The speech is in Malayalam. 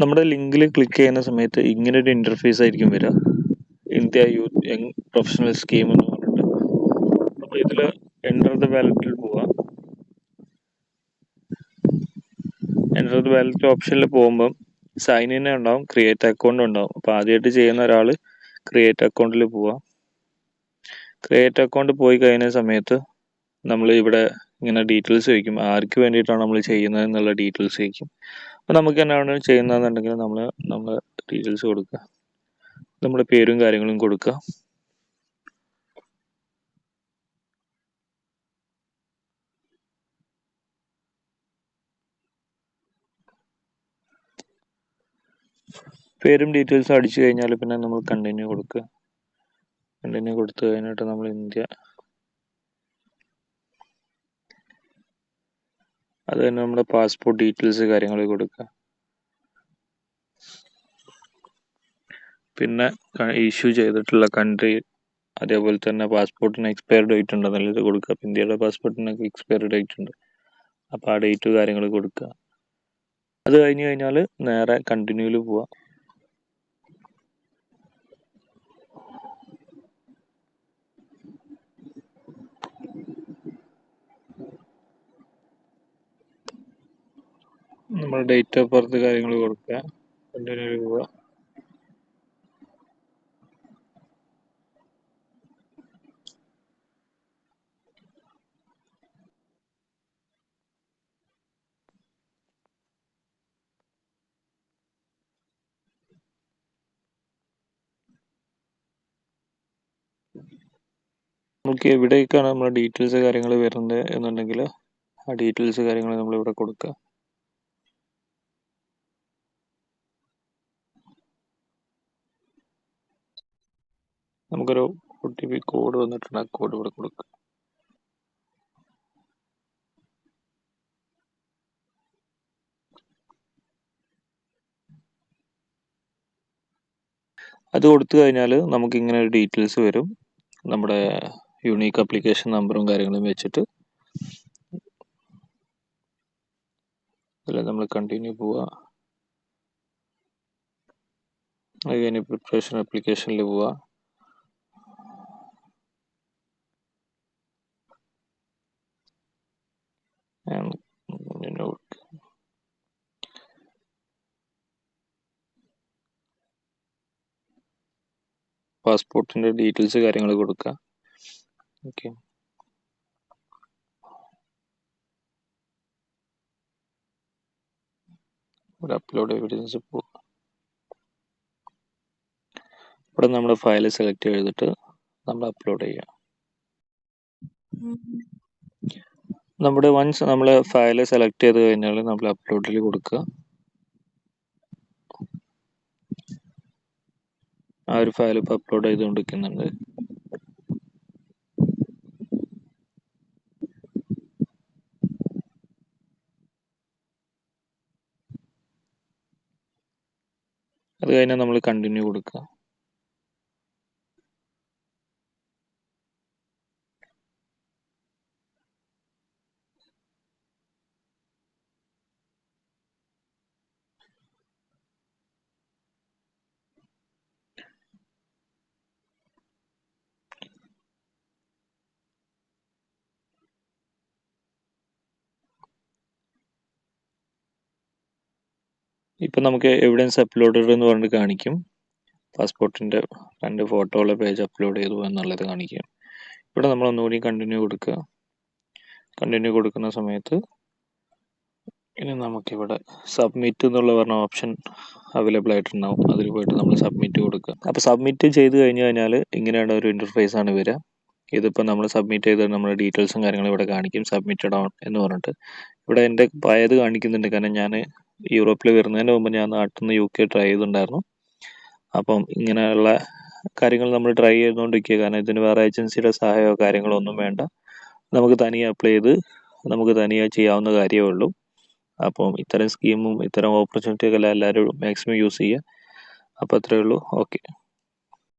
നമ്മുടെ ലിങ്കിൽ ക്ലിക്ക് ചെയ്യുന്ന സമയത്ത് ഇങ്ങനൊരു ഇൻ്റർഫേസ് ആയിരിക്കും വരിക. India youth young professional scheme എന്ന് പറഞ്ഞിട്ട്. അപ്പോൾ ഇതിൽ എൻ്റർ ദ ബാലറ്റിൽ പോവാം. എൻ്റർ ദ ബാലറ്റ് ഓപ്ഷനിൽ പോകുമ്പം സൈൻ ഇൻ ഉണ്ടാവും, ക്രിയേറ്റ് അക്കൗണ്ട് ഉണ്ടാവും. അപ്പോൾ ആദ്യമായിട്ട് ചെയ്യുന്ന ഒരാൾ ക്രിയേറ്റ് അക്കൗണ്ടിൽ പോവാം. ക്രിയേറ്റ് അക്കൗണ്ട് പോയി കഴിഞ്ഞ സമയത്ത് നമ്മൾ ഇവിടെ ഇങ്ങനെ ഡീറ്റെയിൽസ് ചോദിക്കും, ആർക്ക് വേണ്ടിയിട്ടാണ് നമ്മൾ ചെയ്യുന്നത് എന്നുള്ള ഡീറ്റെയിൽസ് ചോദിക്കും. അപ്പോൾ നമുക്ക് എന്നാണ് ചെയ്യുന്നതെന്നുണ്ടെങ്കിൽ നമ്മൾ ഡീറ്റെയിൽസ് കൊടുക്കുക, നമ്മുടെ പേരും കാര്യങ്ങളും കൊടുക്കുക. പേരും ഡീറ്റെയിൽസും അടിച്ചു കഴിഞ്ഞാൽ പിന്നെ നമ്മൾ കണ്ടിന്യൂ കൊടുക്കുക. കണ്ടിന്യൂ കൊടുത്തു കഴിഞ്ഞിട്ട് നമ്മൾ ഇന്ത്യ, അത് തന്നെ നമ്മുടെ പാസ്പോർട്ട് ഡീറ്റെയിൽസ് കാര്യങ്ങൾ കൊടുക്കുക. പിന്നെ ഇഷ്യൂ ചെയ്തിട്ടുള്ള കൺട്രി, അതേപോലെ തന്നെ പാസ്പോർട്ടിന് എക്സ്പയർ ഡേറ്റ് ഉണ്ടെന്നല്ല ഇത് കൊടുക്കുക. അപ്പോൾ ഇന്ത്യയുടെ പാസ്പോർട്ടിനൊക്കെ എക്സ്പയർ ഡേറ്റ് ഉണ്ട്, അപ്പോൾ ആ ഡേറ്റ് കാര്യങ്ങൾ കൊടുക്കുക. അത് കഴിഞ്ഞ് കഴിഞ്ഞാൽ നേരെ കണ്ടിന്യൂവിൽ പോവുക. നമ്മൾ ഡേറ്റ് ഓഫ് ബർത്ത് കാര്യങ്ങൾ കൊടുക്കുക, കണ്ടിന്യൂവിൽ പോവുക. നമുക്ക് എവിടേക്കാണ് നമ്മുടെ ഡീറ്റെയിൽസ് കാര്യങ്ങൾ വരുന്നത് എന്നുണ്ടെങ്കിൽ ആ ഡീറ്റെയിൽസ് കാര്യങ്ങൾ നമ്മളിവിടെ കൊടുക്കുക. നമുക്കൊരു OTP കോഡ് വന്നിട്ടുണ്ട്, ആ കോഡ് ഇവിടെ കൊടുക്കുക. അത് കൊടുത്തു കഴിഞ്ഞാൽ നമുക്ക് ഇങ്ങനെ ഒരു ഡീറ്റെയിൽസ് വരും. നമ്മുടെ യൂണീക്ക് ആപ്ലിക്കേഷൻ നമ്പറും കാര്യങ്ങളും വെച്ചിട്ട് അതിൽ നമ്മൾ കണ്ടിന്യൂ പോവുക. അത് കഴിഞ്ഞ് പ്രിപ്പറേഷൻ ആപ്ലിക്കേഷനിൽ പോവുക. പാസ്പോർട്ടിൻ്റെ ഡീറ്റെയിൽസ് കാര്യങ്ങൾ കൊടുക്കുക. ഓക്കെ, ഇവിടെ അപ്ലോഡ് എവിഡൻസ് പോവുക. ഇവിടെ നമ്മുടെ ഫയൽ സെലക്ട് ചെയ്തിട്ട് നമ്മൾ അപ്ലോഡ് ചെയ്യുക. നമ്മുടെ വൺസ് നമ്മൾ ഫയൽ സെലക്ട് ചെയ്ത് കഴിഞ്ഞാൽ നമ്മൾ അപ്ലോഡിൽ കൊടുക്കുക. ആ ഒരു ഫയൽ ഇപ്പോൾ അപ്ലോഡ് ചെയ്തുകൊണ്ടിരിക്കുന്നുണ്ട്. അത് കഴിഞ്ഞാൽ നമ്മൾ കണ്ടിന്യൂ കൊടുക്കുക. ഇപ്പം നമുക്ക് എവിഡൻസ് അപ്ലോഡഡ് എന്ന് പറഞ്ഞിട്ട് കാണിക്കും. പാസ്പോർട്ടിൻ്റെ 2 ഫോട്ടോ ഉള്ള പേജ് അപ്ലോഡ് ചെയ്തു എന്നുള്ളത് കാണിക്കും. ഇവിടെ നമ്മൾ ഒന്നുകൂടി കണ്ടിന്യൂ കൊടുക്കുക. കണ്ടിന്യൂ കൊടുക്കുന്ന സമയത്ത് ഇനി നമുക്കിവിടെ സബ്മിറ്റ് എന്നുള്ള പറഞ്ഞ ഓപ്ഷൻ അവൈലബിൾ ആയിട്ടുണ്ടാവും. അതിൽ പോയിട്ട് നമ്മൾ സബ്മിറ്റ് കൊടുക്കുക. അപ്പോൾ സബ്മിറ്റ് ചെയ്ത് കഴിഞ്ഞ് കഴിഞ്ഞാൽ ഇങ്ങനെയാണ് ഒരു ഇൻ്റർഫേസ് ആണ് വരിക. ഇതിപ്പോൾ നമ്മൾ സബ്മിറ്റ് ചെയ്ത് നമ്മുടെ ഡീറ്റെയിൽസും കാര്യങ്ങളും ഇവിടെ കാണിക്കും, സബ്മിറ്റഡ് ഓൺ എന്ന് പറഞ്ഞിട്ട്. ഇവിടെ എൻ്റെ പഴയത് കാണിക്കുന്നുണ്ട്, കാരണം ഞാൻ യൂറോപ്പിൽ വരുന്നതിന് മുമ്പ് ഞാൻ നാട്ടിൽ നിന്ന് UK ട്രൈ ചെയ്തിട്ടുണ്ടായിരുന്നു. അപ്പം ഇങ്ങനെയുള്ള കാര്യങ്ങൾ നമ്മൾ ട്രൈ ചെയ്തുകൊണ്ടിരിക്കുക, കാരണം ഇതിന് വേറെ ഏജൻസിയുടെ സഹായമോ കാര്യങ്ങളോ ഒന്നും വേണ്ട. നമുക്ക് തനിയെ അപ്ലൈ ചെയ്ത് നമുക്ക് തനിയെ ചെയ്യാവുന്ന കാര്യമേ ഉള്ളൂ. അപ്പം ഇത്തരം സ്കീമും ഇത്തരം ഓപ്പർച്യൂണിറ്റിയൊക്കെ എല്ലാവരും മാക്സിമം യൂസ് ചെയ്യുക. അപ്പോൾ അത്രയേ ഉള്ളൂ. ഓക്കെ.